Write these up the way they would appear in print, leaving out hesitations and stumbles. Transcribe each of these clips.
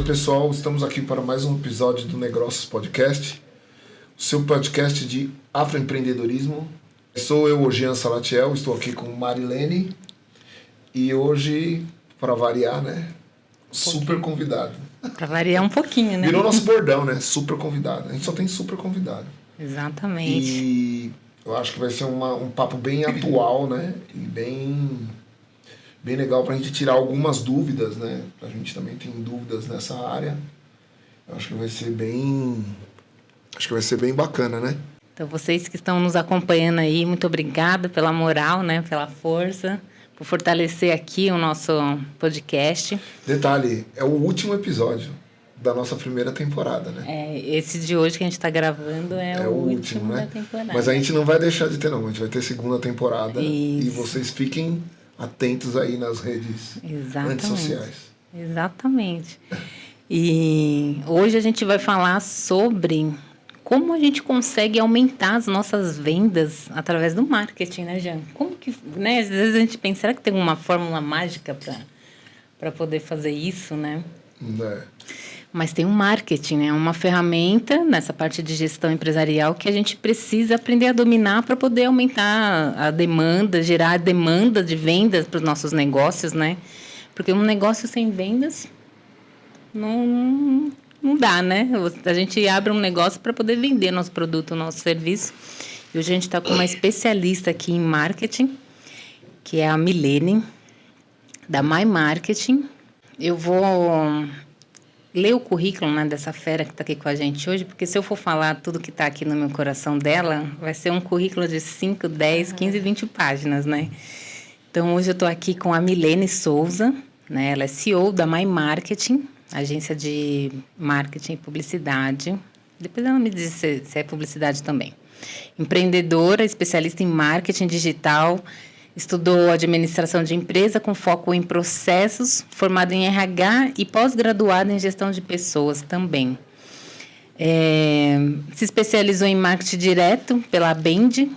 pessoal, estamos aqui para mais um episódio do Negrócios Podcast, o seu podcast de afroempreendedorismo. Sou eu, Jean Salatiel, estou aqui com Marilene e hoje, para variar, né, super convidado. Para variar um pouquinho, né? Virou nosso bordão, né, super convidado. A gente só tem super convidado. Exatamente. E eu acho que vai ser um papo bem atual, né, e bem legal para a gente tirar algumas dúvidas, né? A gente também tem dúvidas nessa área. Eu acho que vai ser bem bacana, né? Então, vocês que estão nos acompanhando aí, muito obrigada pela moral, né? Pela força, por fortalecer aqui o nosso podcast. Detalhe, é o último episódio da nossa primeira temporada, né? Esse de hoje que a gente está gravando é o último, né? Da temporada. Mas a gente não vai deixar de ter, não. A gente vai ter segunda temporada. Isso. E vocês fiquem atentos aí nas redes antissociais. Exatamente. E hoje a gente vai falar sobre como a gente consegue aumentar as nossas vendas através do marketing, né, Jean? Como que, né? Às vezes a gente pensa, será que tem uma fórmula mágica para poder fazer isso, né? Mas tem o marketing, né? Uma ferramenta nessa parte de gestão empresarial que a gente precisa aprender a dominar para poder aumentar a demanda, gerar a demanda de vendas para os nossos negócios, né? Porque um negócio sem vendas não dá, né? A gente abre um negócio para poder vender nosso produto, nosso serviço. E hoje a gente está com uma especialista aqui em marketing, que é a Milene, da My Marketing. Eu vou ler o currículo, né, dessa fera que está aqui com a gente hoje, porque se eu for falar tudo que está aqui no meu coração dela, vai ser um currículo de 5, 10, 15, 20 páginas, né? Então, hoje eu estou aqui com a Milene Souza, né? Ela é CEO da My Marketing, agência de marketing e publicidade. Depois ela me diz se é publicidade também. Empreendedora, especialista em marketing digital, estudou administração de empresa com foco em processos, formada em RH e pós-graduada em gestão de pessoas também. Se especializou em marketing direto pela Bend,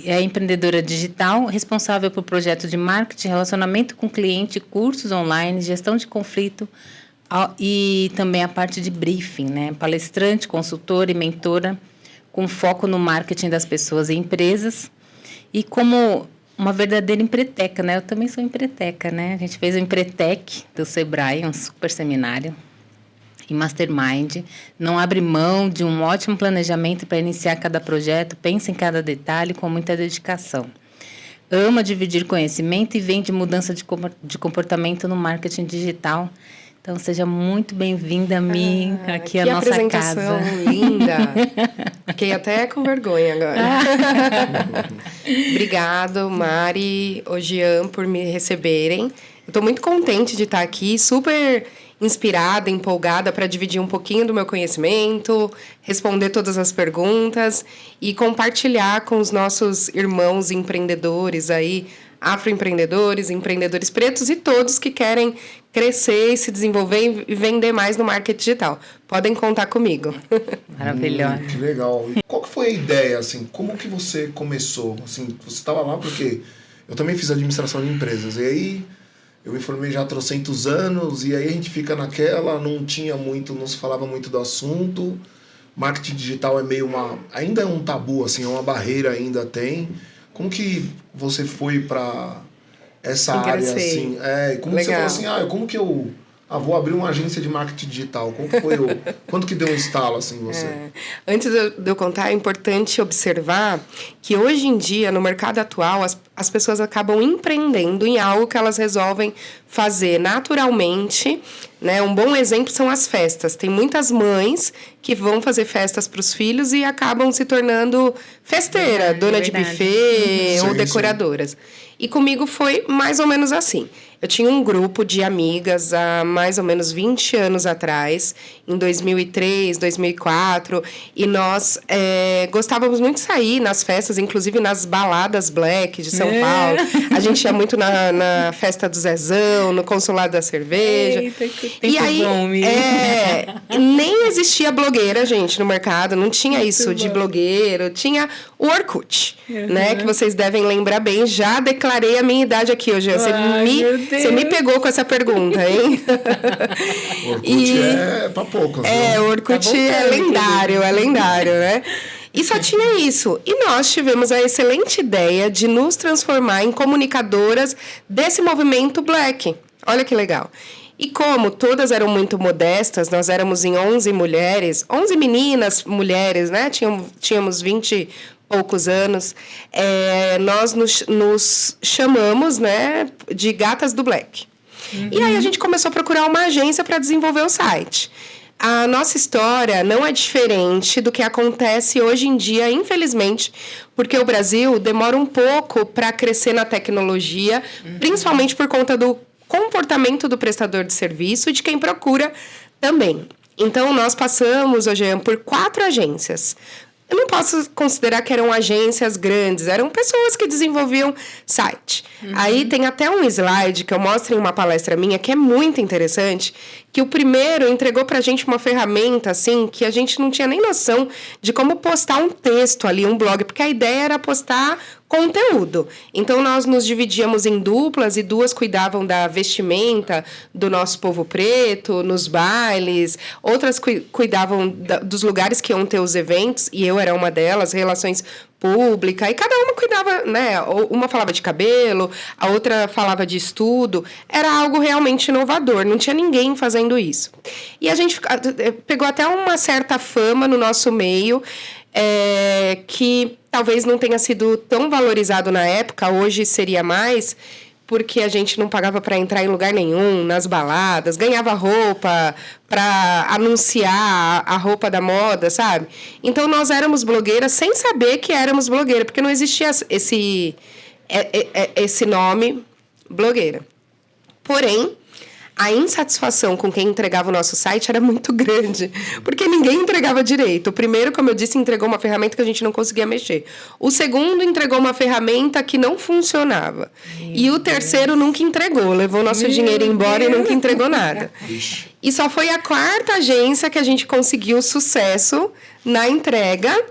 é empreendedora digital, responsável por projetos de marketing, relacionamento com cliente, cursos online, gestão de conflito e também a parte de briefing, né? Palestrante, consultora e mentora, com foco no marketing das pessoas e empresas. E como uma verdadeira empreteca, né? Eu também sou empreteca, né? A gente fez o Empretec do Sebrae, um super seminário em Mastermind. Não abre mão de um ótimo planejamento para iniciar cada projeto, pensa em cada detalhe com muita dedicação. Ama dividir conhecimento e vende mudança de comportamento no marketing digital. Então, seja muito bem-vinda, Mi, aqui à nossa casa. Que apresentação linda. Fiquei até com vergonha agora. Obrigado, Mari, o Jean, por me receberem. Eu estou muito contente de estar aqui, super inspirada, empolgada para dividir um pouquinho do meu conhecimento, responder todas as perguntas e compartilhar com os nossos irmãos empreendedores aí, afroempreendedores, empreendedores pretos e todos que querem crescer e se desenvolver e vender mais no marketing digital. Podem contar comigo. Maravilhosa. Que legal. E qual que foi a ideia, assim? Como que você começou? Assim, você estava lá porque eu também fiz administração de empresas. E aí eu me formei já há trocentos anos e aí a gente fica naquela, não se falava muito do assunto. Marketing digital é meio ainda é um tabu, assim, é uma barreira ainda tem. Como que você foi para essa área, assim? Como que você falou assim, como que eu vou abrir uma agência de marketing digital? Como que foi quanto que deu um estalo, assim, em você? Antes de eu contar, é importante observar que hoje em dia, no mercado atual, as pessoas acabam empreendendo em algo que elas resolvem fazer naturalmente, né? Um bom exemplo são as festas. Tem muitas mães que vão fazer festas para os filhos e acabam se tornando festeira, dona de buffet ou decoradoras. E comigo foi mais ou menos assim. Eu tinha um grupo de amigas há mais ou menos 20 anos atrás, em 2003, 2004, e nós gostávamos muito de sair nas festas, inclusive nas baladas black de São São Paulo. A gente ia muito na festa do Zezão, no consulado da cerveja. Eita, que tempo e aí, bom, nem existia blogueira, gente, no mercado. Não tinha isso de blogueiro. Tinha o Orkut, né? Que vocês devem lembrar bem. Já declarei a minha idade aqui hoje. Você me pegou com essa pergunta, hein? O Orkut é pra poucos. O Orkut é lendário, né? E só tinha isso. E nós tivemos a excelente ideia de nos transformar em comunicadoras desse movimento Black. Olha que legal. E como todas eram muito modestas, nós éramos em 11 mulheres, 11 meninas, mulheres, né? Tínhamos 20 e poucos anos. Nós nos chamamos, né, de Gatas do Black. E aí a gente começou a procurar uma agência para desenvolver o site. A nossa história não é diferente do que acontece hoje em dia, infelizmente, porque o Brasil demora um pouco para crescer na tecnologia, principalmente por conta do comportamento do prestador de serviço e de quem procura também. Então, nós passamos, Jean, por 4 agências. Eu não posso considerar que eram agências grandes, eram pessoas que desenvolviam site. Aí tem até um slide que eu mostro em uma palestra minha, que é muito interessante, que o primeiro entregou pra gente uma ferramenta, assim, que a gente não tinha nem noção de como postar um texto ali, um blog, porque a ideia era postar conteúdo. Então, nós nos dividíamos em duplas e 2 cuidavam da vestimenta do nosso povo preto, nos bailes, outras cuidavam dos lugares que iam ter os eventos, e eu era uma delas, relações públicas, e cada uma cuidava, né? Uma falava de cabelo, a outra falava de estudo. Era algo realmente inovador, não tinha ninguém fazendo isso. E a gente pegou até uma certa fama no nosso meio, que talvez não tenha sido tão valorizado na época, hoje seria mais, porque a gente não pagava para entrar em lugar nenhum, nas baladas, ganhava roupa para anunciar a roupa da moda, sabe? Então, nós éramos blogueiras sem saber que éramos blogueiras, porque não existia esse nome, blogueira. Porém, a insatisfação com quem entregava o nosso site era muito grande, porque ninguém entregava direito. O primeiro, como eu disse, entregou uma ferramenta que a gente não conseguia mexer. O segundo entregou uma ferramenta que não funcionava. E o terceiro nunca entregou, levou nosso dinheiro embora e nunca entregou nada. E só foi a 4ª agência que a gente conseguiu sucesso na entrega.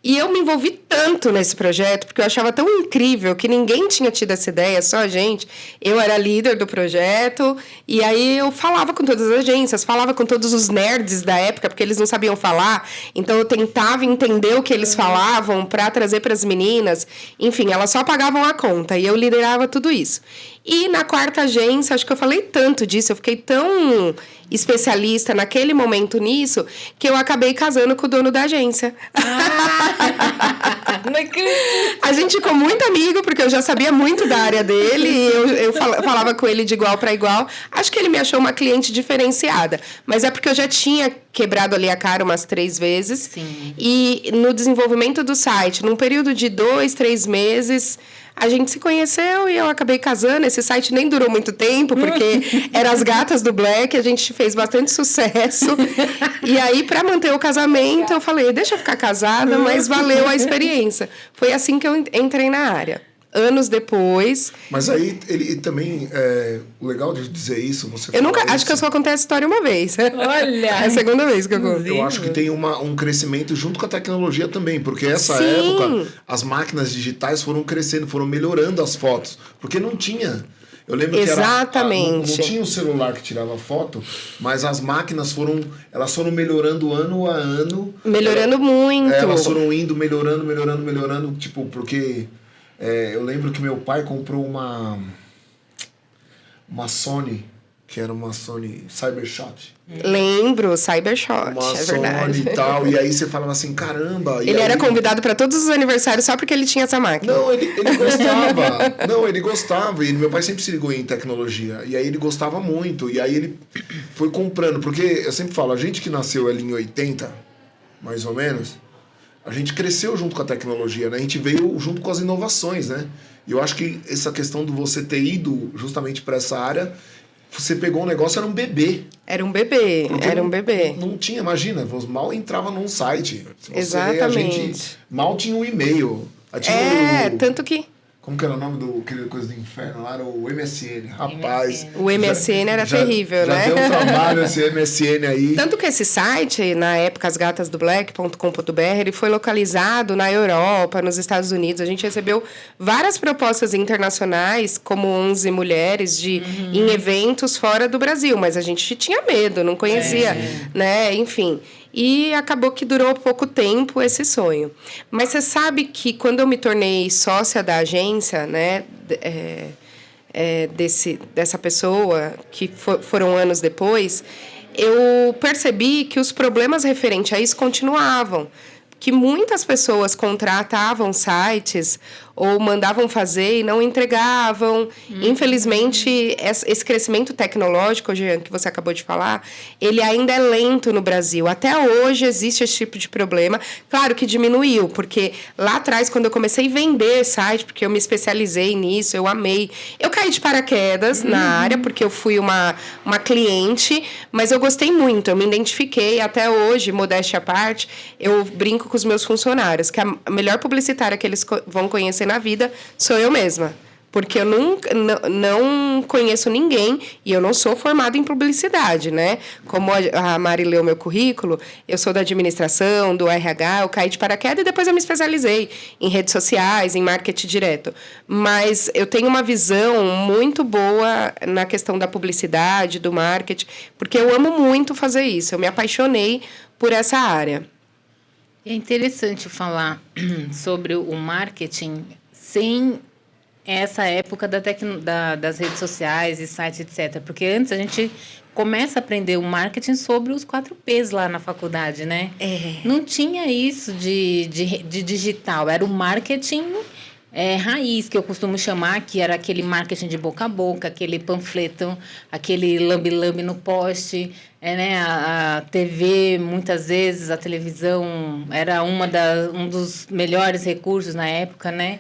E eu me envolvi tanto nesse projeto, porque eu achava tão incrível que ninguém tinha tido essa ideia, só a gente. Eu era líder do projeto, e aí eu falava com todas as agências, falava com todos os nerds da época, porque eles não sabiam falar. Então, eu tentava entender o que eles falavam para trazer para as meninas. Enfim, elas só pagavam a conta, e eu liderava tudo isso. E na 4ª agência, acho que eu falei tanto disso, eu fiquei tão especialista naquele momento nisso, que eu acabei casando com o dono da agência. A gente ficou muito amigo, porque eu já sabia muito da área dele, e eu falava com ele de igual para igual. Acho que ele me achou uma cliente diferenciada, mas é porque eu já tinha quebrado ali a cara umas 3 vezes. Sim. E no desenvolvimento do site, num período de 2, 3 meses... A gente se conheceu e eu acabei casando. Esse site nem durou muito tempo, porque era as Gatas do Black, a gente fez bastante sucesso. E aí, para manter o casamento, eu falei, deixa eu ficar casada, mas valeu a experiência. Foi assim que eu entrei na área. Anos depois... Mas aí, ele também... o legal de dizer isso, você eu nunca... Acho que eu só contei essa história uma vez. Olha! É a segunda vez que eu conto. Eu acho que tem um crescimento junto com a tecnologia também, porque essa Sim. época, as máquinas digitais foram crescendo, foram melhorando as fotos, porque não tinha... Eu lembro Exatamente. que não tinha o celular que tirava foto, mas as máquinas foram melhorando ano a ano. Melhorando muito. Elas foram indo, melhorando, tipo, porque... eu lembro que meu pai comprou uma Sony, que era uma Sony Cybershot. Lembro, Cybershot, Uma é Sony verdade. e tal, e aí você falava assim, caramba... Ele era convidado para todos os aniversários só porque ele tinha essa máquina. Não, ele gostava. Não, ele gostava. E meu pai sempre se ligou em tecnologia. E aí ele gostava muito. E aí ele foi comprando. Porque eu sempre falo, a gente que nasceu ali em 80, mais ou menos... A gente cresceu junto com a tecnologia, né? A gente veio junto com as inovações, né? E eu acho que essa questão de você ter ido justamente para essa área, você pegou um negócio, era um bebê. Era um bebê, era um bebê. Não tinha, imagina, você mal entrava num site. Exatamente. A gente mal tinha um e-mail. Tanto que... Como que era o nome do aquele coisa do inferno lá? Era o MSN. Rapaz. O MSN era terrível, né? Já deu um trabalho esse MSN aí. Tanto que esse site, na época, asgatasdoblack.com.br, ele foi localizado na Europa, nos Estados Unidos. A gente recebeu várias propostas internacionais, como 11 mulheres, em eventos fora do Brasil. Mas a gente tinha medo, não conhecia, né? Enfim. E acabou que durou pouco tempo esse sonho. Mas você sabe que quando eu me tornei sócia da agência, né, dessa pessoa, que foram anos depois, eu percebi que os problemas referentes a isso continuavam. Que muitas pessoas contratavam sites ou mandavam fazer e não entregavam. Infelizmente, esse crescimento tecnológico, Jean, que você acabou de falar, ele ainda é lento no Brasil. Até hoje existe esse tipo de problema. Claro que diminuiu, porque lá atrás, quando eu comecei a vender site, porque eu me especializei nisso, eu amei. Eu caí de paraquedas na área, porque eu fui uma cliente, mas eu gostei muito, eu me identifiquei. Até hoje, modéstia à parte, eu brinco com os meus funcionários, que a melhor publicitária que eles vão conhecer na vida sou eu mesma. Porque eu não conheço ninguém e eu não sou formada em publicidade, né? Como a Mari leu meu currículo, eu sou da administração, do RH, eu caí de paraquedas e depois eu me especializei em redes sociais, em marketing direto. Mas eu tenho uma visão muito boa na questão da publicidade, do marketing, porque eu amo muito fazer isso. Eu me apaixonei por essa área. É interessante falar sobre o marketing sem essa época das redes sociais e sites, etc. Porque antes a gente começa a aprender o marketing sobre os 4Ps lá na faculdade, né? Não tinha isso de digital, era o marketing raiz, que eu costumo chamar, que era aquele marketing de boca a boca, aquele panfleto, aquele lambe-lambe no poste, né? A TV, muitas vezes, a televisão era um dos melhores recursos na época, né?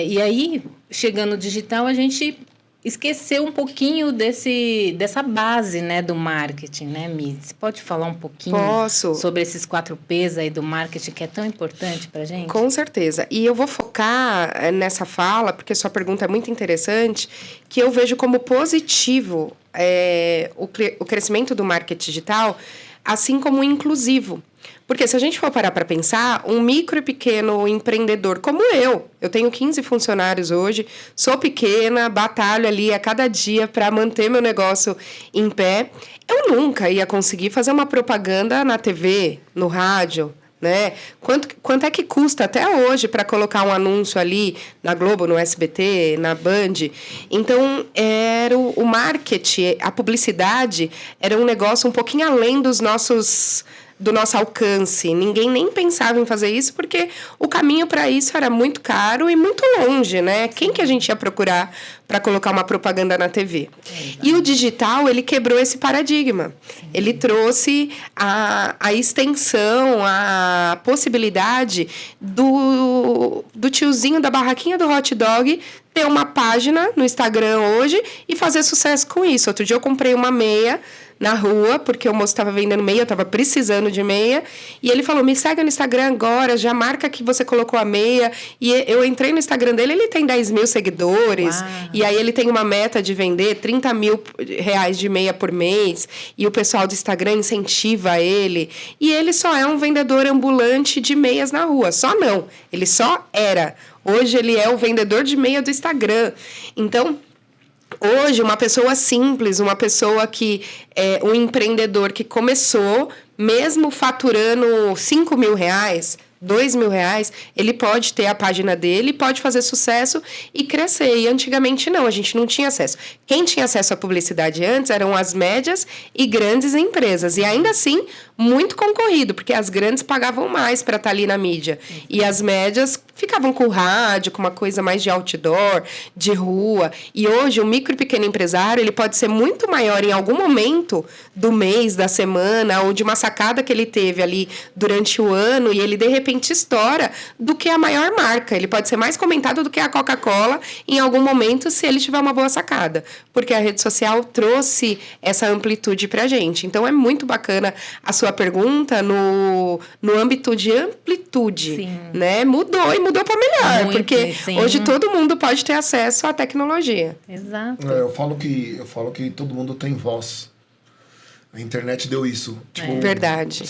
E aí, chegando no digital, a gente esqueceu um pouquinho dessa base, né, do marketing, né, Mi? Você pode falar um pouquinho sobre esses 4Ps aí do marketing, que é tão importante para a gente? Com certeza. E eu vou focar nessa fala, porque sua pergunta é muito interessante, que eu vejo como positivo o crescimento do marketing digital, assim como inclusivo. Porque se a gente for parar para pensar, um micro e pequeno empreendedor como eu tenho 15 funcionários hoje, sou pequena, batalho ali a cada dia para manter meu negócio em pé, eu nunca ia conseguir fazer uma propaganda na TV, no rádio, né? Quanto é que custa até hoje para colocar um anúncio ali na Globo, no SBT, na Band? Então, era o marketing, a publicidade, era um negócio um pouquinho além do nosso alcance. Ninguém nem pensava em fazer isso, porque o caminho para isso era muito caro e muito longe, né? Quem que a gente ia procurar para colocar uma propaganda na TV? E o digital, ele quebrou esse paradigma. Ele trouxe a extensão, a possibilidade do tiozinho da barraquinha do hot dog ter uma página no Instagram hoje e fazer sucesso com isso. Outro dia eu comprei uma meia na rua, porque o moço estava vendendo meia, eu estava precisando de meia, e ele falou, me segue no Instagram agora, já marca que você colocou a meia, e eu entrei no Instagram dele, ele tem 10 mil seguidores, e aí ele tem uma meta de vender 30 mil reais de meia por mês, e o pessoal do Instagram incentiva ele, e ele só é um vendedor ambulante de meias na rua, só não, ele só era. Hoje ele é o vendedor de meia do Instagram. Então, hoje, uma pessoa simples, uma pessoa que é um empreendedor que começou, mesmo faturando 5 mil reais, 2 mil reais, ele pode ter a página dele, pode fazer sucesso e crescer. E antigamente não, a gente não tinha acesso. Quem tinha acesso à publicidade antes eram as médias e grandes empresas. E ainda assim, muito concorrido, porque as grandes pagavam mais para estar ali na mídia. E as médias ficavam com rádio, com uma coisa mais de outdoor, de rua. E hoje, o micro e pequeno empresário, ele pode ser muito maior em algum momento do mês, da semana, ou de uma sacada que ele teve ali durante o ano, e ele, de repente, estoura do que a maior marca. Ele pode ser mais comentado do que a Coca-Cola em algum momento, se ele tiver uma boa sacada. Porque a rede social trouxe essa amplitude pra gente. Então, é muito bacana a sua pergunta no âmbito de amplitude. Sim. Né? Mudou e mudou para melhor, Muito, porque sim. hoje todo mundo pode ter acesso à tecnologia. Exato. Eu falo que todo mundo tem voz. A internet deu isso. Tipo, Verdade.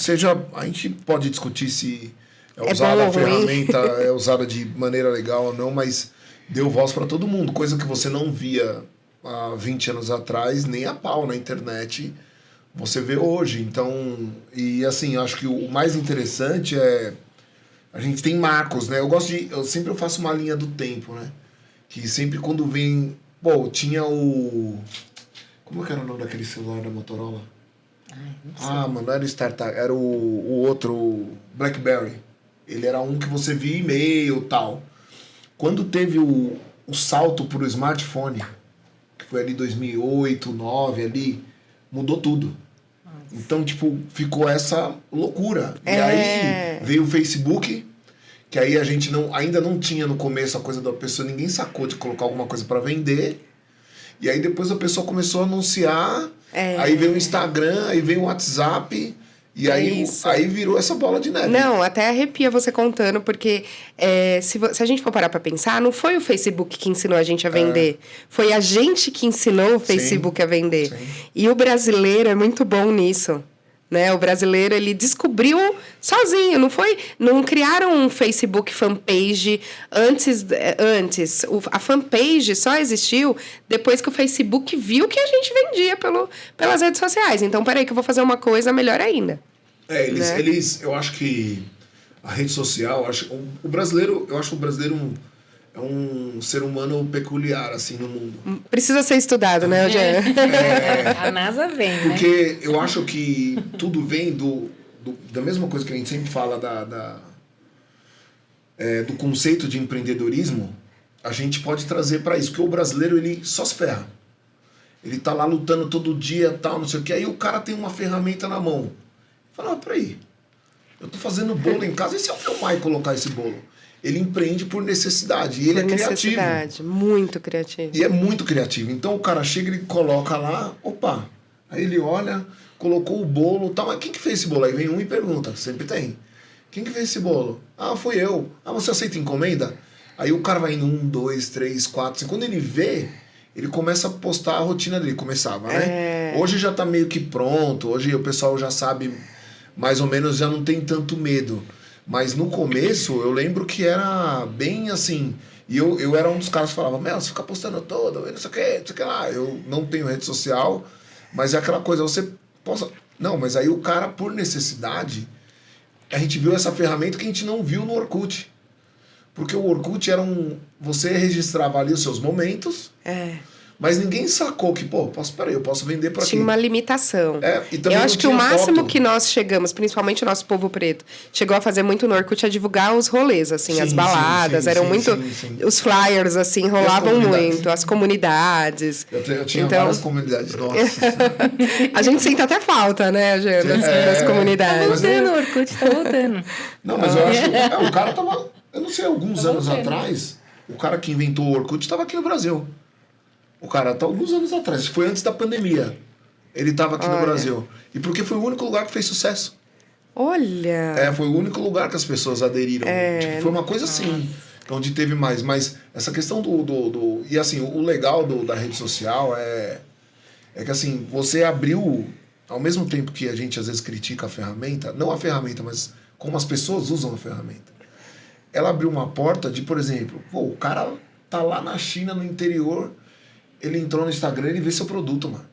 A gente pode discutir se É usada bom a ou ruim. ferramenta, é usada de maneira legal ou não, mas deu voz para todo mundo, coisa que você não via há 20 anos atrás, nem a pau na internet, você vê hoje. Então, e assim, acho que o mais interessante é a gente tem marcos, né? Eu sempre faço uma linha do tempo, né? Que sempre quando vem, pô, tinha como que era o nome daquele celular da Motorola? Mano, não era o StarTAC, era o outro, o BlackBerry. Ele era um que você via e-mail e tal. Quando teve o salto pro smartphone, que foi ali 2008, 2009, ali, mudou tudo. Então, tipo, ficou essa loucura. E aí veio o Facebook, que aí a gente ainda não tinha no começo a coisa da pessoa, ninguém sacou de colocar alguma coisa para vender. E aí depois a pessoa começou a anunciar, aí veio o Instagram, aí veio o WhatsApp, e aí virou essa bola de neve. Não, até arrepia você contando, porque se a gente for parar pra pensar, não foi o Facebook que ensinou a gente a vender. Foi a gente que ensinou o Facebook a vender. Sim. E o brasileiro é muito bom nisso. Né? O brasileiro, ele descobriu sozinho, não criaram um Facebook fanpage antes. A fanpage só existiu depois que o Facebook viu que a gente vendia pelas redes sociais. Então, peraí que eu vou fazer uma coisa melhor ainda. Eu acho que a rede social, eu acho que o brasileiro é um ser humano peculiar, assim, no mundo. Precisa ser estudado, né, Jean? A NASA vem, né? Porque eu acho que tudo vem da mesma coisa que a gente sempre fala do conceito de empreendedorismo, a gente pode trazer para isso. Porque o brasileiro, ele só se ferra. Ele tá lá lutando todo dia, tal, não sei o que. Aí o cara tem uma ferramenta na mão. Fala, peraí, eu tô fazendo bolo em casa, e se eu filmar e colocar esse bolo? Ele empreende por necessidade, e ele é criativo. Muito criativo. E é muito criativo. Então o cara chega, ele coloca lá, opa, aí ele olha, colocou o bolo, tal, mas quem que fez esse bolo? Aí vem um e pergunta, sempre tem. Quem que fez esse bolo? Ah, fui eu. Ah, você aceita encomenda? Aí o cara vai indo 1, 2, 3, 4, 5. Quando ele vê, ele começa a postar a rotina dele. Começava, né? Hoje já tá meio que pronto, hoje o pessoal já sabe, mais ou menos, já não tem tanto medo. Mas no começo, eu lembro que era bem assim. E eu era um dos caras que falava, você fica postando todo, não sei o que lá. Eu não tenho rede social, mas é aquela coisa, você posta. Não, mas aí o cara, por necessidade, a gente viu essa ferramenta que a gente não viu no Orkut. Porque o Orkut era você registrava ali os seus momentos. Mas ninguém sacou que, peraí, eu posso vender por aqui. Tinha uma limitação. E também eu acho que o máximo foto. que nós chegamos, principalmente o nosso povo preto, chegou a fazer muito no Orkut, a divulgar os rolês, assim, as baladas, eram muito... Os flyers, assim, rolavam muito, as comunidades. Eu tinha várias comunidades, nossa. A gente sente até falta, né, Jean, das comunidades. Tá voltando, o Orkut tá voltando. Não, mas eu acho... O cara tava... Eu não sei, alguns anos atrás, o cara que inventou o Orkut estava aqui no Brasil. O cara tá alguns anos atrás, foi antes da pandemia. Ele estava aqui no Brasil. E porque foi o único lugar que fez sucesso. Olha! Foi o único lugar que as pessoas aderiram. Tipo, foi uma coisa assim, onde teve mais. Mas essa questão E assim, o legal da rede social é que assim, você abriu, ao mesmo tempo que a gente às vezes critica a ferramenta, não a ferramenta, mas como as pessoas usam a ferramenta. Ela abriu uma porta de, por exemplo, o cara tá lá na China, no interior, ele entrou no Instagram e ele vê seu produto, mano.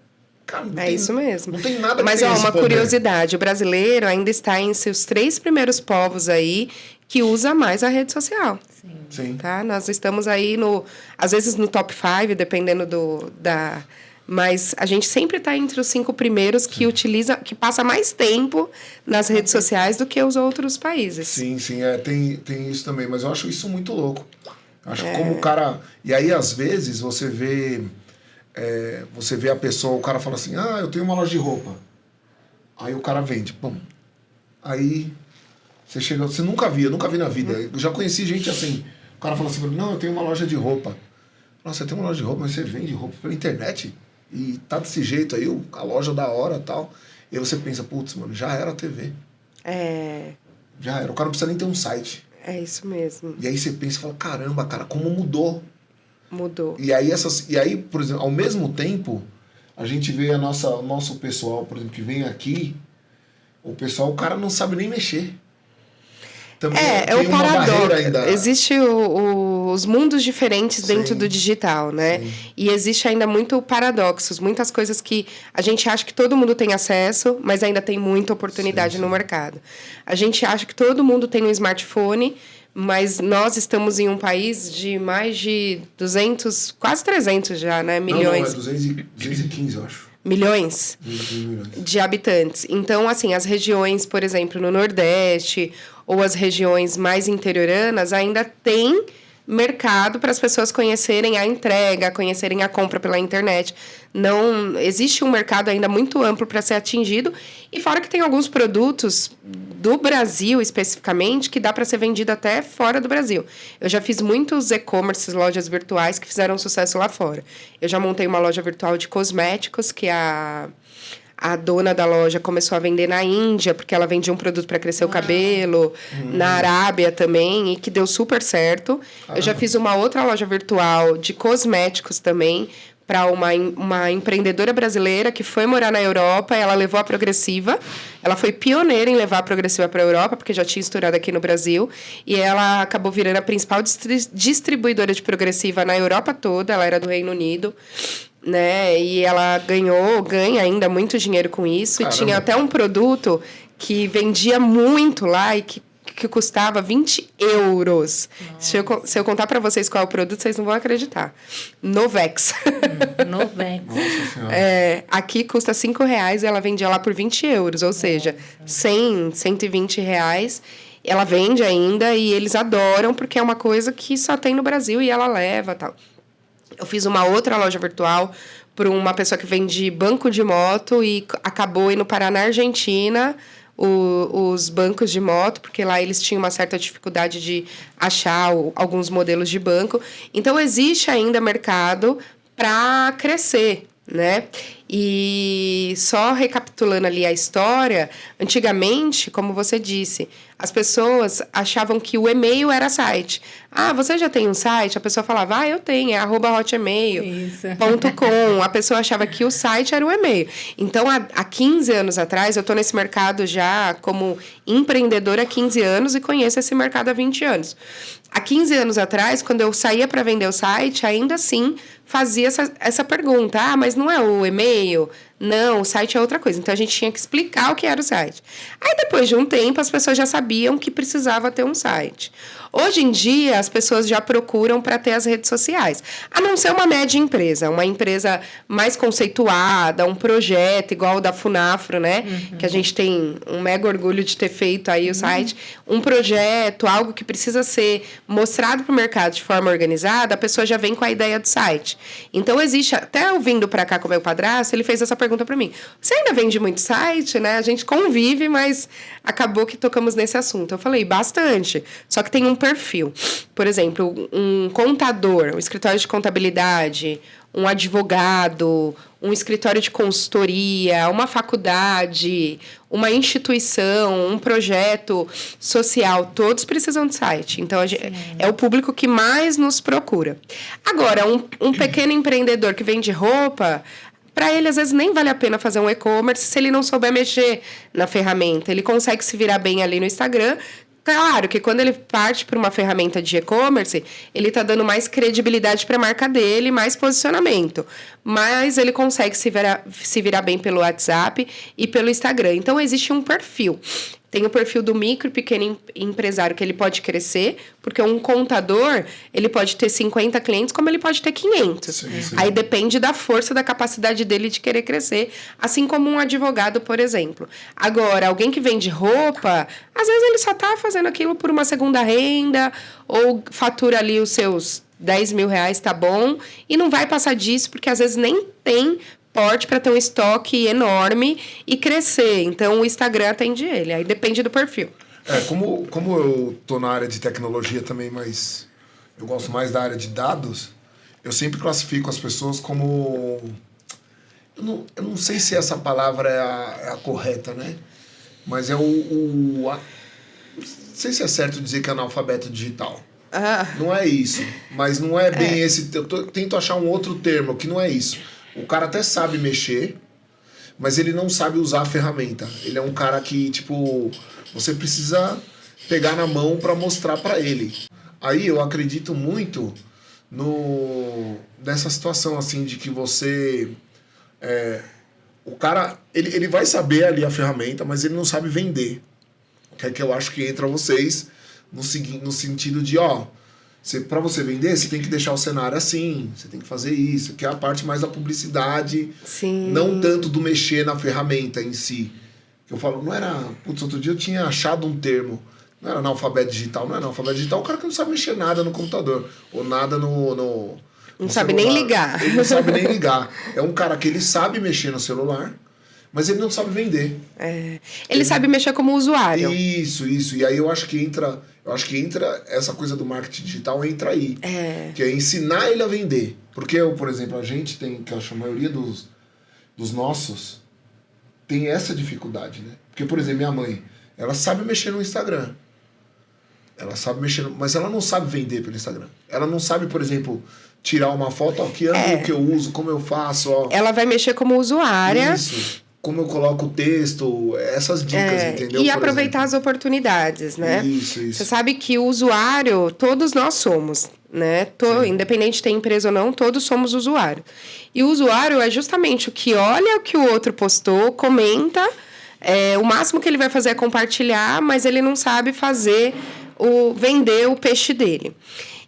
Cara, isso mesmo. Não tem nada Mas, uma curiosidade, o brasileiro ainda está em seus 3 primeiros povos aí que usa mais a rede social. Sim. Tá? Nós estamos aí às vezes no top 5, dependendo mas a gente sempre está entre os 5 primeiros que passa mais tempo nas redes sociais do que os outros países. Sim, tem isso também, mas eu acho isso muito louco. Acho que como o cara... E aí, às vezes, você vê a pessoa, o cara fala assim, eu tenho uma loja de roupa. Aí o cara vende, Aí você chega, você nunca vi na vida. Eu já conheci gente assim, o cara fala assim, não, eu tenho uma loja de roupa. Nossa, você tem uma loja de roupa, mas você vende roupa pela internet? E tá desse jeito aí, a loja da hora e tal. E aí você pensa, putz, mano, já era a TV. Já era. O cara não precisa nem ter um site. É isso mesmo. E aí você pensa e fala, caramba, cara, como mudou. Mudou. E aí, por exemplo, ao mesmo tempo, a gente vê o nosso pessoal, por exemplo, que vem aqui, o cara não sabe nem mexer. Também É tem o uma barreira paradoxo. ainda. Existe os mundos diferentes dentro Sim. do digital, né? Sim. E existe ainda muito paradoxos, muitas coisas que a gente acha que todo mundo tem acesso, mas ainda tem muita oportunidade Sim, no mercado. A gente acha que todo mundo tem um smartphone, mas nós estamos em um país de mais de 200, quase 300 já, né? Milhões. Não, é 215, eu acho. Milhões 215 milhões. de habitantes. Então, assim, as regiões, por exemplo, no Nordeste ou as regiões mais interioranas ainda tem mercado para as pessoas conhecerem a entrega, conhecerem a compra pela internet. Não existe um mercado ainda muito amplo para ser atingido, e fora que tem alguns produtos do Brasil especificamente que dá para ser vendido até fora do Brasil. Eu já fiz muitos e-commerces, lojas virtuais que fizeram sucesso lá fora. Eu já montei uma loja virtual de cosméticos que a dona da loja começou a vender na Índia, porque ela vendia um produto para crescer o cabelo, na Arábia também, e que deu super certo. Eu já fiz uma outra loja virtual de cosméticos também, para uma empreendedora brasileira que foi morar na Europa. Ela levou a Progressiva, ela foi pioneira em levar a Progressiva para a Europa, porque já tinha estourado aqui no Brasil, e ela acabou virando a principal distribuidora de Progressiva na Europa toda. Ela era do Reino Unido, né? E ela ganha ainda muito dinheiro com isso. Caramba. E tinha até um produto que vendia muito lá e que custava 20 euros. Se eu contar para vocês qual é o produto, vocês não vão acreditar. Novex. Novex. Nossa Senhora. Aqui custa R$5 e ela vendia lá por 20 euros. Ou seja, 100, 120 reais. Ela vende ainda e eles adoram, porque é uma coisa que só tem no Brasil e ela leva, tal. Eu fiz uma outra loja virtual para uma pessoa que vende banco de moto e acabou indo parar na Argentina os bancos de moto, porque lá eles tinham uma certa dificuldade de achar alguns modelos de banco. Então, existe ainda mercado para crescer, né? E só recapitulando ali a história, antigamente, como você disse, as pessoas achavam que o e-mail era site. Ah, você já tem um site? A pessoa falava, eu tenho, é @hotmail.com. A pessoa achava que o site era o e-mail. Então, há 15 anos atrás, eu estou nesse mercado já como empreendedora há 15 anos e conheço esse mercado há 20 anos. Há 15 anos atrás, quando eu saía para vender o site, ainda assim fazia essa pergunta. Mas não é o e-mail? Não, o site é outra coisa. Então, a gente tinha que explicar o que era o site. Aí, depois de um tempo, as pessoas já sabiam que precisava ter um site. Hoje em dia, as pessoas já procuram para ter as redes sociais. A não ser uma média empresa, uma empresa mais conceituada, um projeto igual o da Funafro, né? Que a gente tem um mega orgulho de ter feito aí o site. Um projeto, algo que precisa ser mostrado para o mercado de forma organizada, a pessoa já vem com a ideia do site. Então, existe... Até eu vindo para cá com o meu padrasto, ele fez essa pergunta para mim. Você ainda vende muito site, né? A gente convive, mas acabou que tocamos nesse assunto. Eu falei, bastante. Só que tem um perfil. Por exemplo, um contador, um escritório de contabilidade, um advogado, um escritório de consultoria, uma faculdade, uma instituição, um projeto social, todos precisam de site. Então, é o público que mais nos procura. Agora, um pequeno empreendedor que vende roupa, para ele, às vezes, nem vale a pena fazer um e-commerce se ele não souber mexer na ferramenta. Ele consegue se virar bem ali no Instagram. Claro que quando ele parte para uma ferramenta de e-commerce, ele está dando mais credibilidade para a marca dele, mais posicionamento. Mas ele consegue se virar bem pelo WhatsApp e pelo Instagram. Então, existe um perfil. Tem o perfil do micro e pequeno empresário, que ele pode crescer, porque um contador, ele pode ter 50 clientes, como ele pode ter 500. Sim. Aí depende da força, da capacidade dele de querer crescer, assim como um advogado, por exemplo. Agora, alguém que vende roupa, às vezes ele só está fazendo aquilo por uma segunda renda, ou fatura ali os seus 10 mil reais, tá bom, e não vai passar disso, porque às vezes nem tem porte para ter um estoque enorme e crescer. Então, o Instagram atende ele. Aí depende do perfil. Como eu tô na área de tecnologia também, mas eu gosto mais da área de dados, eu sempre classifico as pessoas como... Eu não sei se essa palavra é a correta, né? Mas é sei se é certo dizer que é analfabeto digital. Ah. Não é isso. Mas não é bem esse... Tento achar um outro termo, que não é isso. O cara até sabe mexer, mas ele não sabe usar a ferramenta. Ele é um cara que, tipo, você precisa pegar na mão para mostrar para ele. Aí eu acredito muito nessa situação, assim, de que você... o cara, ele vai saber ali a ferramenta, mas ele não sabe vender. Que é que eu acho que entra vocês no sentido de, para você vender, você tem que deixar o cenário assim, você tem que fazer isso, que é a parte mais da publicidade, Sim. Não tanto do mexer na ferramenta em si. Que eu falo, não era... Putz, outro dia eu tinha achado um termo, não era analfabeto digital, não é analfabeto digital, o cara que não sabe mexer nada no computador, ou nada no sabe celular. nem ligar. Ele não sabe nem ligar. É um cara que ele sabe mexer no celular, mas ele não sabe vender. Ele sabe mexer como usuário. Isso. E aí eu acho que entra essa coisa do marketing digital, entra aí. Que é ensinar ele a vender. Porque, por exemplo, a gente tem, que eu acho a maioria dos nossos, tem essa dificuldade, né? Porque, por exemplo, minha mãe, ela sabe mexer no Instagram. Ela sabe mexer, mas ela não sabe vender pelo Instagram. Ela não sabe, por exemplo, tirar uma foto, que ângulo que eu uso, como eu faço, Ela vai mexer como usuária. Isso. Como eu coloco o texto, essas dicas, entendeu? E aproveitar as oportunidades, né? Isso. Você sabe que o usuário, todos nós somos, né? Independente de ter empresa ou não, todos somos usuário. E o usuário é justamente o que olha o que o outro postou, comenta, o máximo que ele vai fazer é compartilhar, mas ele não sabe vender o peixe dele.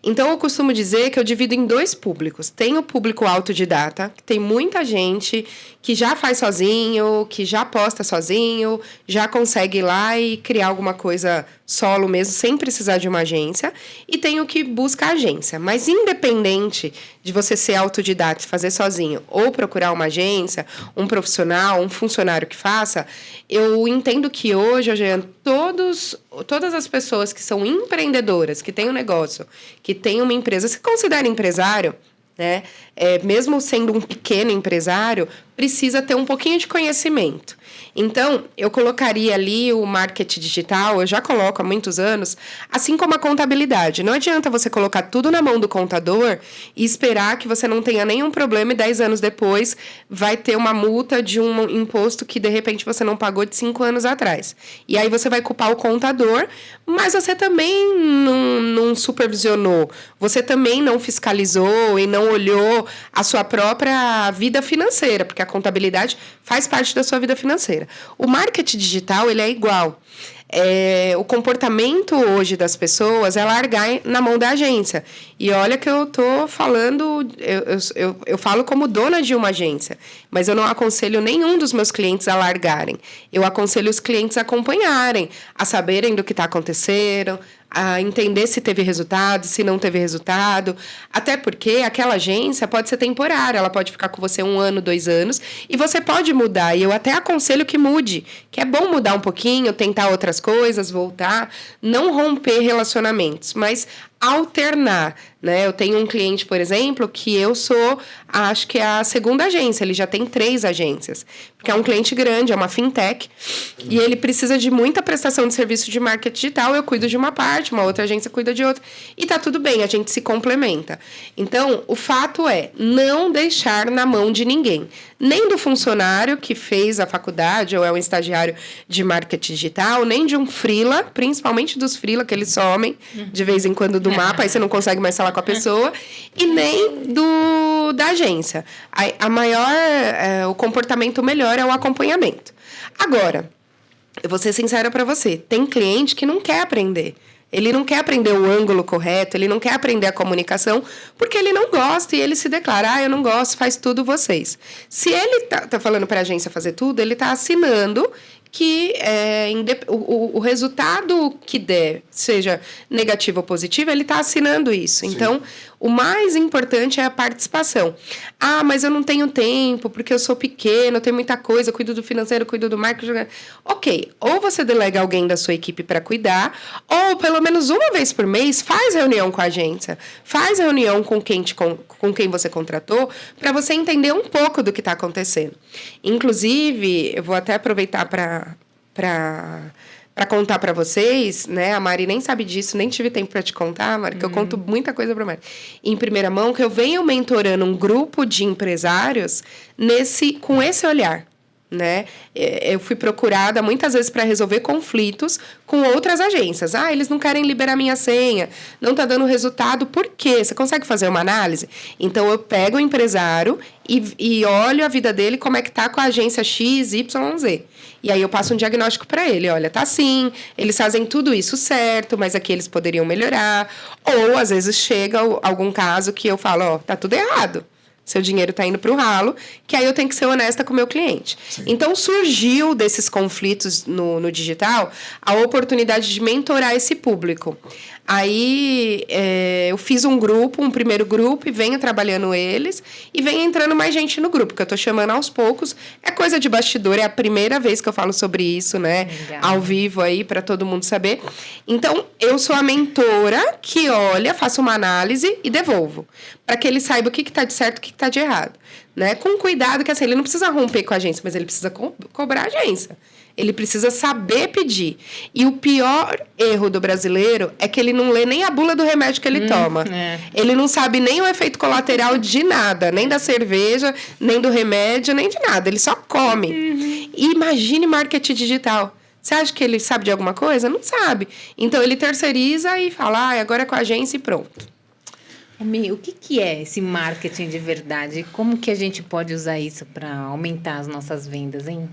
Então, eu costumo dizer que eu divido em 2 públicos. Tem o público autodidata, que tem muita gente que já faz sozinho, que já posta sozinho, já consegue ir lá e criar alguma coisa solo mesmo, sem precisar de uma agência. E tem o que busca a agência. Mas, independente de você ser autodidata e fazer sozinho, ou procurar uma agência, um profissional, um funcionário que faça, eu entendo que hoje, todas as pessoas que são empreendedoras, que têm um negócio, que têm uma empresa, se considera empresário, né? Mesmo sendo um pequeno empresário, precisa ter um pouquinho de conhecimento. Então, eu colocaria ali o marketing digital, eu já coloco há muitos anos, assim como a contabilidade. Não adianta você colocar tudo na mão do contador e esperar que você não tenha nenhum problema e 10 anos depois vai ter uma multa de um imposto que, de repente, você não pagou de 5 anos atrás. E aí você vai culpar o contador, mas você também não supervisionou, você também não fiscalizou e não olhou a sua própria vida financeira, porque a contabilidade faz parte da sua vida financeira. O marketing digital, ele é igual. O comportamento hoje das pessoas é largar na mão da agência. E olha que eu tô falando, eu falo como dona de uma agência, mas eu não aconselho nenhum dos meus clientes a largarem. Eu aconselho os clientes a acompanharem, a saberem do que está acontecendo, a entender se teve resultado, se não teve resultado. Até porque aquela agência pode ser temporária, ela pode ficar com você 1 ano, 2 anos, e você pode mudar. E eu até aconselho que mude, que é bom mudar um pouquinho, tentar outras coisas, voltar, não romper relacionamentos, mas alternar, né? Eu tenho um cliente, por exemplo, que eu sou, acho que é a 2ª agência, ele já tem 3 agências, porque é um cliente grande, é uma fintech, e ele precisa de muita prestação de serviço de marketing digital, eu cuido de uma parte, uma outra agência cuida de outra, e tá tudo bem, a gente se complementa. Então, o fato é não deixar na mão de ninguém, nem do funcionário que fez a faculdade ou é um estagiário de marketing digital, nem de um freela, principalmente dos freela, que eles somem de vez em quando do mapa, aí você não consegue mais falar com a pessoa, e nem da agência. O comportamento melhor é o acompanhamento. Agora, eu vou ser sincera para você, tem cliente que não quer aprender. Ele não quer aprender o ângulo correto, ele não quer aprender a comunicação, porque ele não gosta e ele se declara, eu não gosto, faz tudo vocês. Se ele tá falando para a agência fazer tudo, ele está assinando que o resultado que der, seja negativo ou positivo, ele está assinando isso. Sim. Então, o mais importante é a participação. Ah, mas eu não tenho tempo, porque eu sou pequeno, eu tenho muita coisa, eu cuido do financeiro, eu cuido do marketing. Ok, ou você delega alguém da sua equipe para cuidar, ou pelo menos uma vez por mês, faz reunião com a agência, faz reunião com quem você contratou, para você entender um pouco do que está acontecendo. Inclusive, eu vou até aproveitar para para contar para vocês, né? A Mari nem sabe disso, nem tive tempo para te contar, Mari, que eu conto muita coisa para Mari. Em primeira mão, que eu venho mentorando um grupo de empresários com esse olhar, né? Eu fui procurada muitas vezes para resolver conflitos com outras agências. Eles não querem liberar minha senha, não está dando resultado, por quê? Você consegue fazer uma análise? Então, eu pego o empresário e olho a vida dele, como é que tá com a agência X, Y, Z. E aí eu passo um diagnóstico para ele. Olha, tá assim, eles fazem tudo isso certo, mas aqui eles poderiam melhorar. Ou, às vezes, chega algum caso que eu falo, tá tudo errado. Seu dinheiro está indo para o ralo, que aí eu tenho que ser honesta com o meu cliente. Sim. Então, surgiu desses conflitos no digital a oportunidade de mentorar esse público. Aí, eu fiz um primeiro grupo, e venho trabalhando eles, e vem entrando mais gente no grupo, que eu estou chamando aos poucos. É coisa de bastidor, é a primeira vez que eu falo sobre isso, né? Legal. Ao vivo aí, para todo mundo saber. Então, eu sou a mentora que olha, faço uma análise e devolvo, para que ele saiba o que está de certo e o que está de errado. Né? Com cuidado, que assim, ele não precisa romper com a agência, mas ele precisa cobrar a agência. Ele precisa saber pedir. E o pior erro do brasileiro é que ele não lê nem a bula do remédio que ele toma. Ele não sabe nem o efeito colateral de nada, nem da cerveja, nem do remédio, nem de nada. Ele só come. E imagine marketing digital. Você acha que ele sabe de alguma coisa? Não sabe. Então, ele terceiriza e fala, agora é com a agência e pronto. O que é esse marketing de verdade? Como que a gente pode usar isso para aumentar as nossas vendas, hein?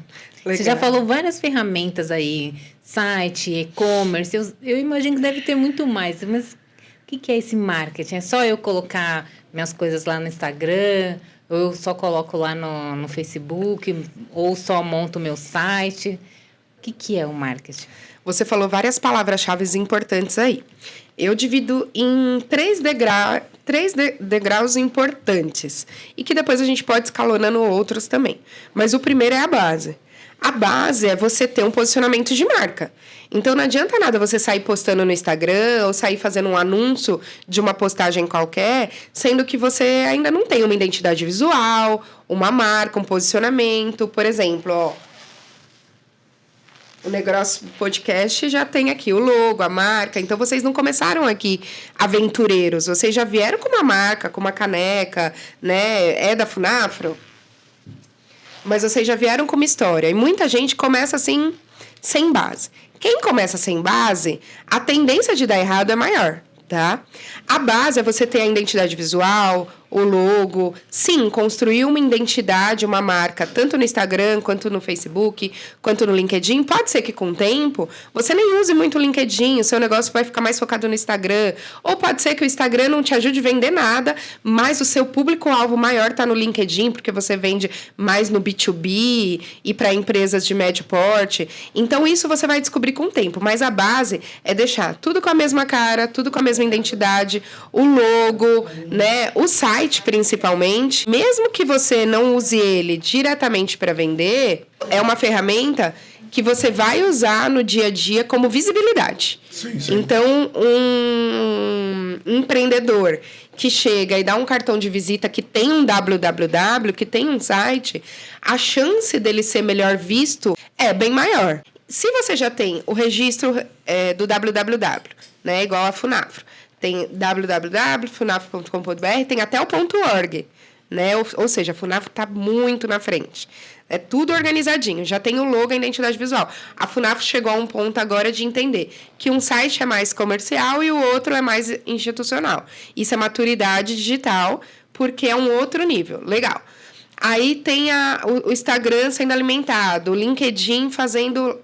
Legal. Você já falou várias ferramentas aí, site, e-commerce. Eu imagino que deve ter muito mais. Mas o que é esse marketing? É só eu colocar minhas coisas lá no Instagram? Ou eu só coloco lá no Facebook? Ou só monto o meu site? O que é o marketing? Você falou várias palavras-chave importantes aí. Eu divido em três degraus importantes. E que depois a gente pode escalonando outros também. Mas o primeiro é a base. A base é você ter um posicionamento de marca. Então, não adianta nada você sair postando no Instagram ou sair fazendo um anúncio de uma postagem qualquer, sendo que você ainda não tem uma identidade visual, uma marca, um posicionamento. Por exemplo, o Negócio Podcast já tem aqui o logo, a marca. Então, vocês não começaram aqui aventureiros. Vocês já vieram com uma marca, com uma caneca, né? É da Funafro. Mas vocês já vieram com uma história. E muita gente começa assim, sem base. Quem começa sem base, a tendência de dar errado é maior, tá? A base é você ter a identidade visual, o logo. Sim, construir uma identidade, uma marca, tanto no Instagram, quanto no Facebook, quanto no LinkedIn. Pode ser que com o tempo você nem use muito o LinkedIn, o seu negócio vai ficar mais focado no Instagram. Ou pode ser que o Instagram não te ajude a vender nada, mas o seu público-alvo maior está no LinkedIn, porque você vende mais no B2B e para empresas de médio porte. Então, isso você vai descobrir com o tempo. Mas a base é deixar tudo com a mesma cara, tudo com a mesma identidade, o logo, né? O site, principalmente, mesmo que você não use ele diretamente para vender, é uma ferramenta que você vai usar no dia a dia como visibilidade. Sim. Então, um empreendedor que chega e dá um cartão de visita que tem um www, que tem um site, a chance dele ser melhor visto é bem maior. Se você já tem o registro do www, né, igual a Funafro, tem www.funafro.com.br, tem até o .org, né? Ou seja, a Funafro está muito na frente. É tudo organizadinho, já tem o logo, a identidade visual. A Funafro chegou a um ponto agora de entender que um site é mais comercial e o outro é mais institucional. Isso é maturidade digital, porque é um outro nível. Legal. Aí tem o Instagram sendo alimentado, o LinkedIn fazendo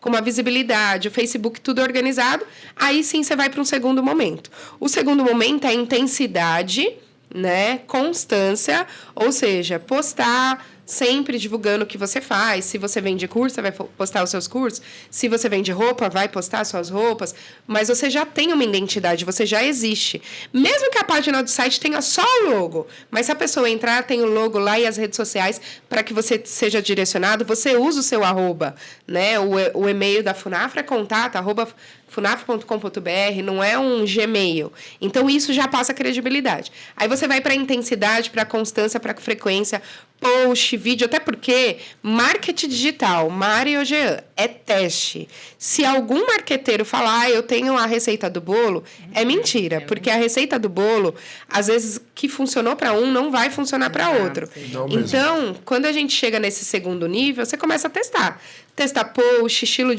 com uma visibilidade, o Facebook tudo organizado. Aí sim você vai para um segundo momento. O segundo momento é a intensidade, né? Constância, ou seja, postar sempre divulgando o que você faz. Se você vende curso, você vai postar os seus cursos. Se você vende roupa, vai postar suas roupas. Mas você já tem uma identidade, você já existe. Mesmo que a página do site tenha só o logo, mas se a pessoa entrar, tem o logo lá e as redes sociais para que você seja direcionado, você usa o seu arroba, né? O e-mail da Funafro é contato@funafro.com.br, não é um Gmail. Então, isso já passa credibilidade. Aí você vai para a intensidade, para a constância, para a frequência, post, vídeo, até porque marketing digital, Mari e Ojean, é teste. Se algum marqueteiro falar, eu tenho a receita do bolo, é mentira, porque a receita do bolo, às vezes, que funcionou para um, não vai funcionar para outro. Então, quando a gente chega nesse segundo nível, você começa a testar. Testar post, estilo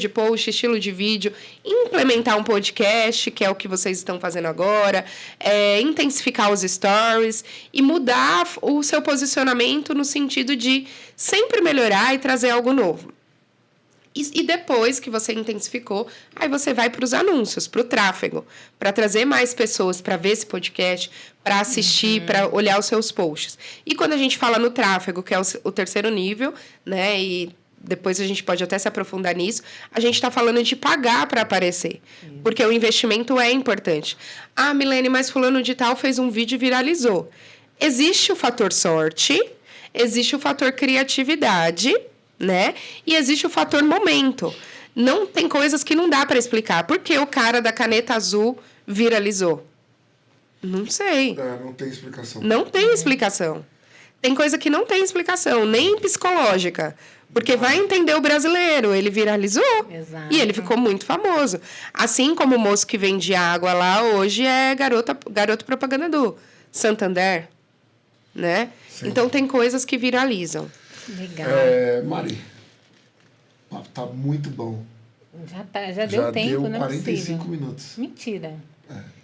de vídeo, implementar um podcast, que é o que vocês estão fazendo agora, intensificar os stories e mudar o seu posicionamento no sentido de sempre melhorar e trazer algo novo. E depois que você intensificou, aí você vai para os anúncios, para o tráfego, para trazer mais pessoas para ver esse podcast, para assistir, para olhar os seus posts. E quando a gente fala no tráfego, que é o terceiro nível, né, e depois a gente pode até se aprofundar nisso, a gente está falando de pagar para aparecer, porque o investimento é importante. Ah, Milene, mas fulano de tal fez um vídeo e viralizou. Existe o fator sorte, existe o fator criatividade, né? E existe o fator momento. Não tem coisas que não dá para explicar. Por que o cara da caneta azul viralizou? Não sei. Não tem explicação. Não tem explicação. Tem coisa que não tem explicação, nem psicológica. Porque vai entender o brasileiro. Ele viralizou. Exato. E ele ficou muito famoso. Assim como o moço que vende água lá, hoje é garoto propaganda do Santander. Né? Então, tem coisas que viralizam. Legal. Mari, o papo tá muito bom. Já deu tempo, deu não é 45 possível. minutos. Mentira.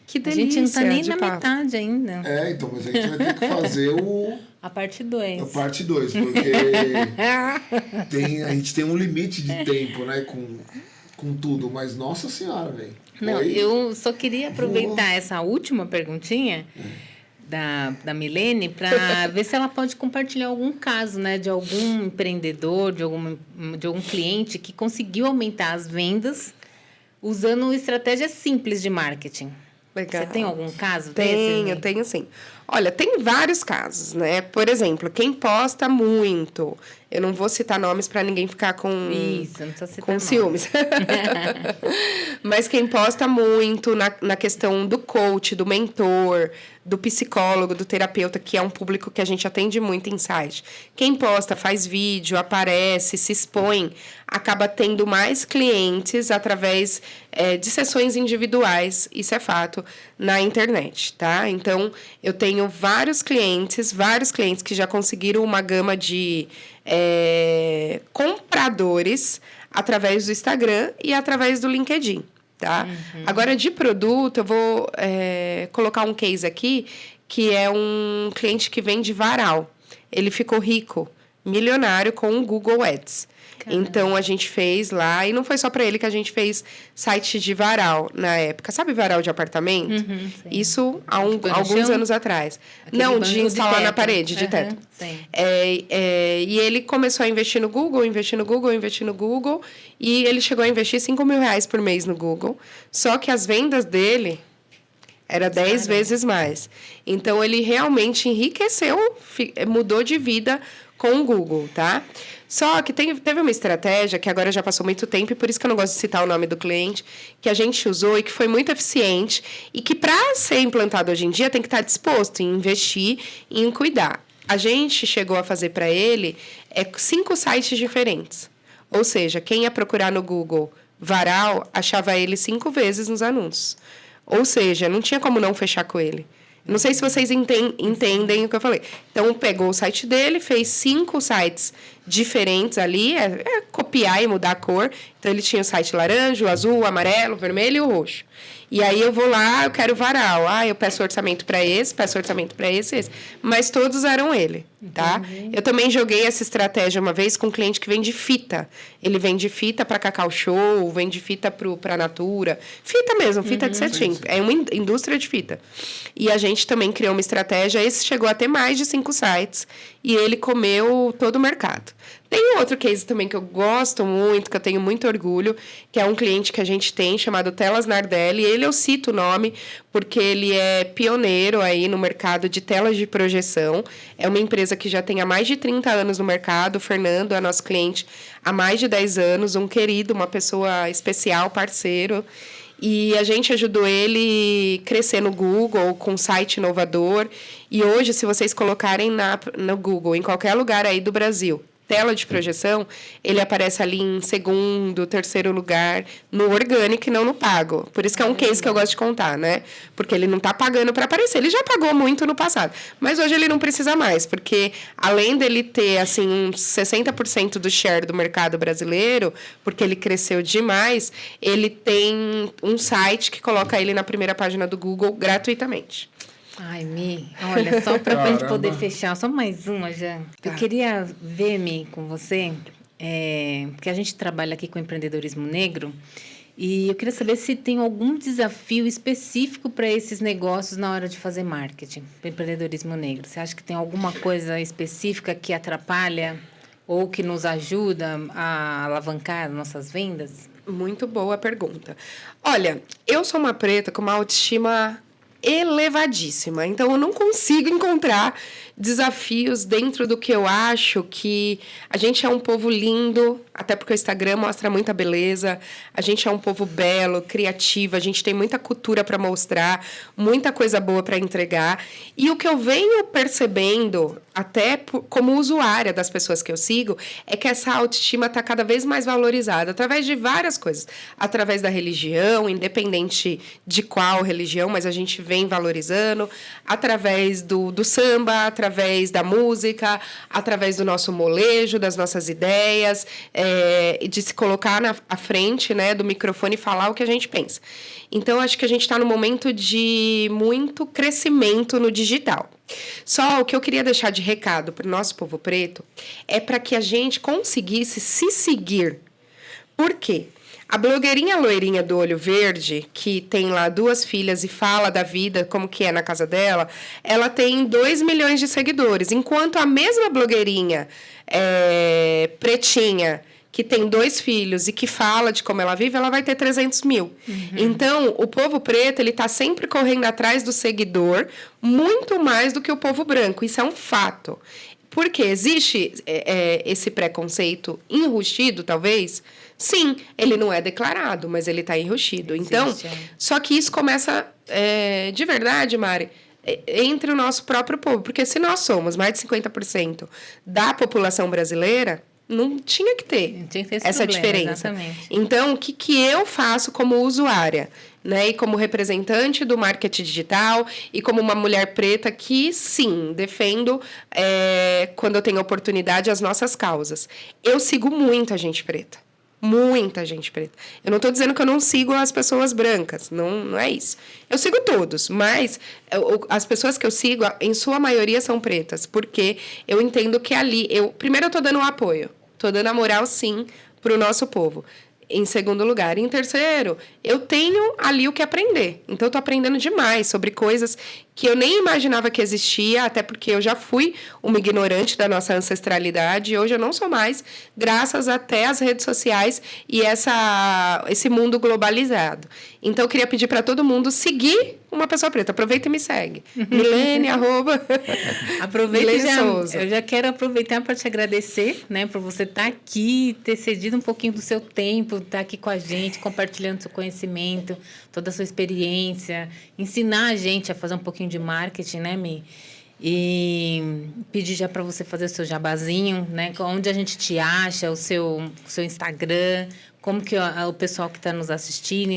Que A delícia. gente não tá nem de na papo. metade ainda. Então, mas a gente vai ter que fazer A parte 2. a parte 2, porque a gente tem um limite de tempo, né, com tudo, mas nossa senhora, velho. Não, eu só queria aproveitar essa última perguntinha da Milene para ver se ela pode compartilhar algum caso, né, de algum empreendedor, de algum cliente que conseguiu aumentar as vendas usando estratégias simples de marketing. Legal. Você tem algum caso desse? Tenho sim. Olha, tem vários casos, né? Por exemplo, quem posta muito. Eu não vou citar nomes para ninguém ficar com Isso, não precisa citar com nomes. ciúmes. Mas quem posta muito na questão do coach, do mentor, do psicólogo, do terapeuta, que é um público que a gente atende muito em site. Quem posta, faz vídeo, aparece, se expõe, acaba tendo mais clientes através de sessões individuais, isso é fato, na internet, tá? Então, eu tenho vários clientes que já conseguiram uma gama de compradores através do Instagram e através do LinkedIn, tá? Agora, de produto, eu vou colocar um case aqui, que é um cliente que vende varal. Ele ficou rico, milionário com o Google Ads. Caramba. Então, a gente fez lá, e não foi só para ele que a gente fez site de varal na época. Sabe varal de apartamento? Isso há alguns anos atrás. Aquele não, de instalar de na parede, de teto. Sim. E ele começou a investir no Google, e ele chegou a investir R$5.000 por mês no Google. Só que as vendas dele era 10 vezes mais. Então, ele realmente enriqueceu, mudou de vida com o Google, tá? Só que teve uma estratégia, que agora já passou muito tempo, e por isso que eu não gosto de citar o nome do cliente, que a gente usou e que foi muito eficiente, e que para ser implantado hoje em dia tem que estar disposto em investir e em cuidar. A gente chegou a fazer para ele 5 sites diferentes. Ou seja, quem ia procurar no Google varal, achava ele 5 vezes nos anúncios. Ou seja, não tinha como não fechar com ele. Não sei se vocês entendem o que eu falei. Então, pegou o site dele, fez 5 sites diferentes ali, copiar e mudar a cor. Então, ele tinha o site laranja, o azul, o amarelo, o vermelho e o roxo. E aí, eu vou lá, eu quero varal. Eu peço orçamento para esse, esse. Mas todos eram ele, tá? Eu também joguei essa estratégia uma vez com um cliente que vende fita. Ele vende fita para Cacau Show, vende fita para Natura. Fita mesmo, fita de cetim. É uma indústria de fita. E a gente também criou uma estratégia. Esse chegou a ter mais de 5 sites. E ele comeu todo o mercado. Tem outro case também que eu gosto muito, que eu tenho muito orgulho, que é um cliente que a gente tem, chamado Telas Nardelli. Ele eu cito o nome, porque ele é pioneiro aí no mercado de telas de projeção. É uma empresa que já tem há mais de 30 anos no mercado. O Fernando é nosso cliente há mais de 10 anos, um querido, uma pessoa especial, parceiro. E a gente ajudou ele crescer no Google com um site inovador. E hoje, se vocês colocarem no Google, em qualquer lugar aí do Brasil, tela de projeção, ele aparece ali em segundo, terceiro lugar, no orgânico e não no pago. Por isso que é um case que eu gosto de contar, né? Porque ele não está pagando para aparecer. Ele já pagou muito no passado, mas hoje ele não precisa mais, porque além dele ter assim uns 60% do share do mercado brasileiro, porque ele cresceu demais, ele tem um site que coloca ele na primeira página do Google gratuitamente. Ai, Mi, olha, só para a gente poder fechar, só mais uma já. Eu queria ver, Mi, com você, porque a gente trabalha aqui com empreendedorismo negro, e eu queria saber se tem algum desafio específico para esses negócios na hora de fazer marketing, para empreendedorismo negro. Você acha que tem alguma coisa específica que atrapalha ou que nos ajuda a alavancar nossas vendas? Muito boa pergunta. Olha, eu sou uma preta com uma autoestima elevadíssima, então eu não consigo encontrar desafios dentro do que eu acho que a gente é um povo lindo, até porque o Instagram mostra muita beleza, a gente é um povo belo, criativo, a gente tem muita cultura para mostrar, muita coisa boa para entregar, e o que eu venho percebendo, até como usuária das pessoas que eu sigo, é que essa autoestima está cada vez mais valorizada, através de várias coisas, através da religião, independente de qual religião, mas a gente vem valorizando, através do samba, através da música, através do nosso molejo, das nossas ideias, de se colocar à frente, né, do microfone e falar o que a gente pensa. Então, acho que a gente está num momento de muito crescimento no digital. Só o que eu queria deixar de recado para o nosso povo preto é para que a gente conseguisse se seguir. Por quê? A blogueirinha loirinha do olho verde, que tem lá 2 filhas e fala da vida, como que é na casa dela, ela tem 2 milhões de seguidores. Enquanto a mesma blogueirinha pretinha, que tem 2 filhos e que fala de como ela vive, ela vai ter 300 mil. Uhum. Então, o povo preto, ele está sempre correndo atrás do seguidor, muito mais do que o povo branco. Isso é um fato. Porque existe esse preconceito enrustido, talvez? Sim, ele não é declarado, mas ele está enrustido. Então, só que isso começa, de verdade, Mari, entre o nosso próprio povo. Porque se nós somos mais de 50% da população brasileira, não tinha que ter essa diferença. Exatamente. Então, o que eu faço como usuária, né? E como representante do marketing digital e como uma mulher preta que, sim, defendo, quando eu tenho oportunidade, as nossas causas. Eu sigo muita gente preta. Muita gente preta. Eu não estou dizendo que eu não sigo as pessoas brancas, não é isso. Eu sigo todos, mas as pessoas que eu sigo, em sua maioria, são pretas, porque eu entendo que ali... Primeiro, eu estou dando um apoio, estou dando a moral, sim, para o nosso povo. Em segundo lugar. Em terceiro, eu tenho ali o que aprender. Então, eu estou aprendendo demais sobre coisas que eu nem imaginava que existia, até porque eu já fui uma ignorante da nossa ancestralidade e hoje eu não sou mais, graças até às redes sociais e esse mundo globalizado. Então, eu queria pedir para todo mundo seguir uma pessoa preta. Aproveita e me segue. Milene, Aproveita já. Souza. Eu já quero aproveitar para te agradecer, né, por você estar aqui, ter cedido um pouquinho do seu tempo, estar aqui com a gente, compartilhando seu conhecimento, toda a sua experiência, ensinar a gente a fazer um pouquinho de marketing, né, Mi? E pedir já para você fazer o seu jabazinho, né? Onde a gente te acha, o seu Instagram, como que o pessoal que está nos assistindo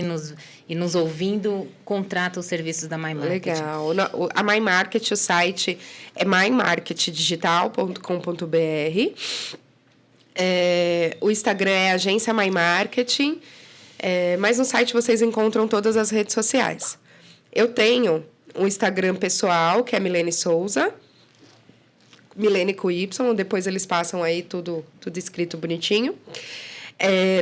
e nos ouvindo contrata os serviços da My Market. Legal. A My Market, o site é mymarketdigital.com.br. O Instagram é Agência My Marketing. Mas no site vocês encontram todas as redes sociais. Eu tenho um Instagram pessoal, que é Milene Souza, Milene com Y, depois eles passam aí tudo escrito bonitinho.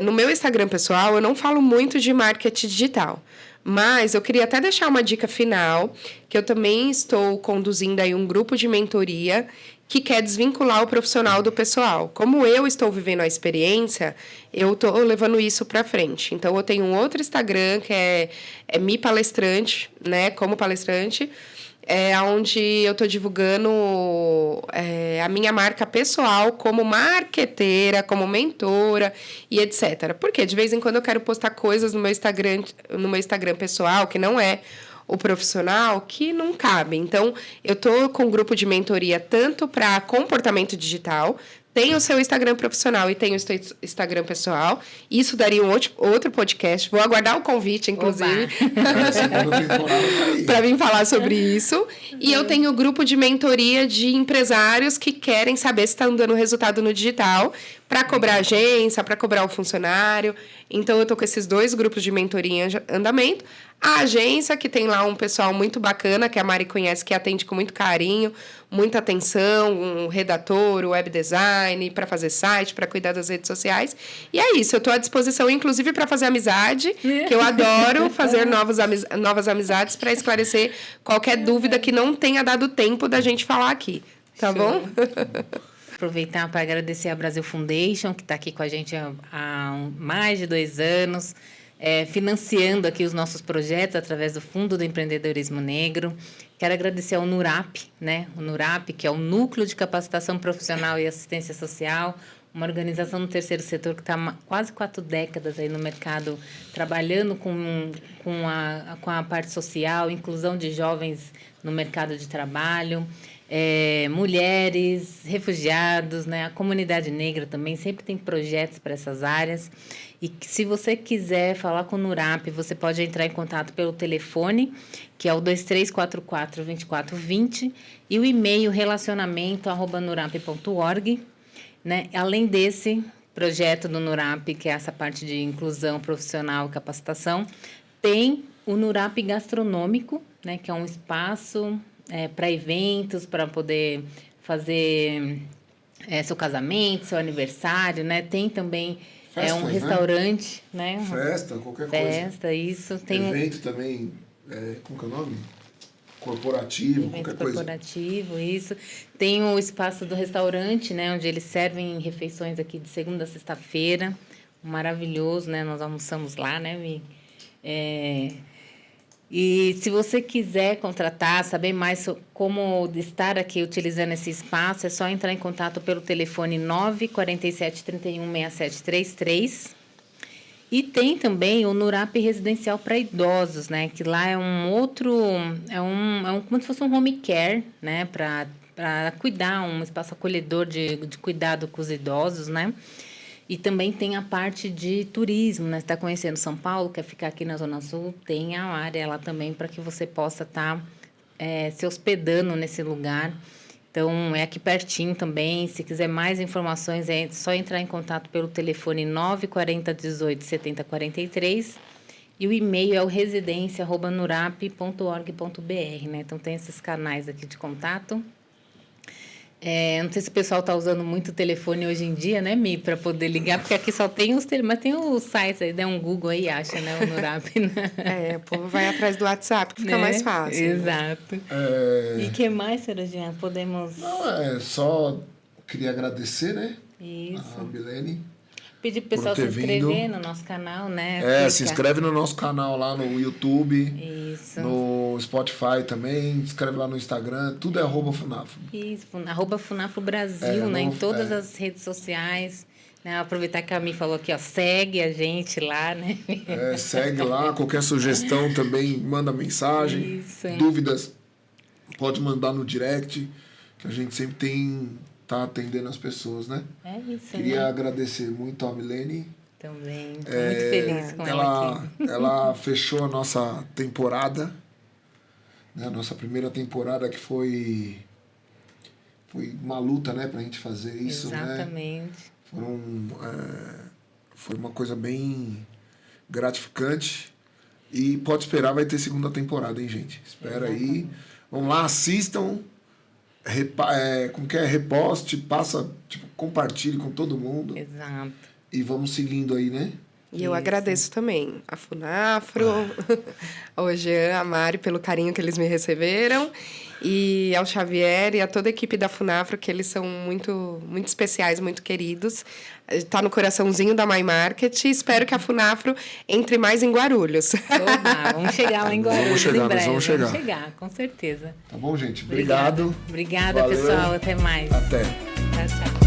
No meu Instagram pessoal, eu não falo muito de marketing digital, mas eu queria até deixar uma dica final, que eu também estou conduzindo aí um grupo de mentoria, que quer desvincular o profissional do pessoal. Como eu estou vivendo a experiência, eu estou levando isso para frente. Então, eu tenho um outro Instagram, que é Mi Palestrante, né? Como palestrante, onde eu estou divulgando a minha marca pessoal como marqueteira, como mentora e etc. Porque de vez em quando eu quero postar coisas no meu Instagram pessoal, que não é o profissional, que não cabe. Então, eu estou com um grupo de mentoria tanto para comportamento digital, tem o seu Instagram profissional e tem o seu Instagram pessoal. Isso daria um outro podcast. Vou aguardar o convite, inclusive, para vir falar sobre isso. E eu tenho o grupo de mentoria de empresários que querem saber se está dando resultado no digital, para cobrar agência, para cobrar o funcionário. Então, eu estou com esses 2 grupos de mentoria em andamento. A agência, que tem lá um pessoal muito bacana, que a Mari conhece, que atende com muito carinho, muita atenção, um redator, web design, para fazer site, para cuidar das redes sociais. E é isso, eu estou à disposição, inclusive, para fazer amizade, que eu adoro fazer novas amizades para esclarecer qualquer dúvida que não tenha dado tempo da gente falar aqui. Tá bom? Aproveitar para agradecer a Brasil Foundation, que está aqui com a gente há mais de 2 anos, financiando aqui os nossos projetos através do Fundo do Empreendedorismo Negro. Quero agradecer ao NURAP, né? O NURAP, que é o Núcleo de Capacitação Profissional e Assistência Social, uma organização do terceiro setor que está há quase 4 décadas aí no mercado, trabalhando com a parte social, inclusão de jovens no mercado de trabalho, mulheres, refugiados, né? A comunidade negra também sempre tem projetos para essas áreas. E que, se você quiser falar com o NURAP, você pode entrar em contato pelo telefone, que é o 2344-2420, e o e-mail relacionamento@nurap.org. Né? Além desse projeto do NURAP, que é essa parte de inclusão profissional e capacitação, tem o NURAP Gastronômico, né? Que é um espaço para eventos, para poder fazer seu casamento, seu aniversário, né? Tem também um restaurante, né? Festa, qualquer coisa. Festa, isso. Tem evento também, como que é o nome? Corporativo, qualquer coisa. Corporativo, isso. Tem o espaço do restaurante, né? Onde eles servem refeições aqui de segunda a sexta-feira. Maravilhoso, né? Nós almoçamos lá, né, Mi? E se você quiser contratar, saber mais como estar aqui utilizando esse espaço, é só entrar em contato pelo telefone 947-31-6733. E tem também o NURAP Residencial para Idosos, né? Que lá é como se fosse um home care, né? Para cuidar, um espaço acolhedor de cuidado com os idosos, né? E também tem a parte de turismo, né? Você está conhecendo São Paulo, quer ficar aqui na Zona Sul, tem a área lá também para que você possa estar se hospedando nesse lugar. Então, é aqui pertinho também. Se quiser mais informações, é só entrar em contato pelo telefone 940 18 70 43. E o e-mail é o residencia@nurap.org.br, né? Então, tem esses canais aqui de contato. Não sei se o pessoal está usando muito o telefone hoje em dia, né, Mi, para poder ligar, porque aqui só tem os telefones, mas tem os sites aí, dá um Google aí, acha, né, o NURAP. Né? O povo vai atrás do WhatsApp, que fica mais fácil. Exato. E o que mais, senhora Jean? Podemos... Não, só queria agradecer, né? Isso. A Milene. Pedir pro pessoal se inscrever no nosso canal, né? Se inscreve no nosso canal lá no YouTube. Isso. No Spotify também. Se inscreve lá no Instagram. Tudo é @Funafro. Isso, @Funafro Brasil, né? Em todas as redes sociais. Né? Aproveitar que a Mi falou aqui, ó, segue a gente lá, né? Segue lá. Qualquer sugestão também, manda mensagem. Isso. Dúvidas, pode mandar no direct, que a gente sempre tá atendendo as pessoas, né? É isso, Queria né? agradecer muito a Milene. Também, estou muito feliz com ela aqui. Ela fechou a nossa temporada, né? A nossa primeira temporada, que foi uma luta, né, pra gente fazer isso. Exatamente. Né? Foi uma coisa bem gratificante. E pode esperar, vai ter segunda temporada, hein, gente? Espera aí. Vamos lá, assistam. Como que é? Reposte, compartilhe com todo mundo. Exato. E vamos seguindo aí, né? E eu agradeço também a Funafro, ao Jean, a Mari, pelo carinho que eles me receberam. E ao Xavier e a toda a equipe da Funafro, que eles são muito, muito especiais, muito queridos. Está no coraçãozinho da My Market. Espero que a Funafro entre mais em Guarulhos. Oba, vamos chegar lá em Guarulhos em breve. Vamos chegar. Vamos chegar, com certeza. Tá bom, gente? Obrigado. Obrigada, Valeu. pessoal. Até mais. Até. Tchau, tchau.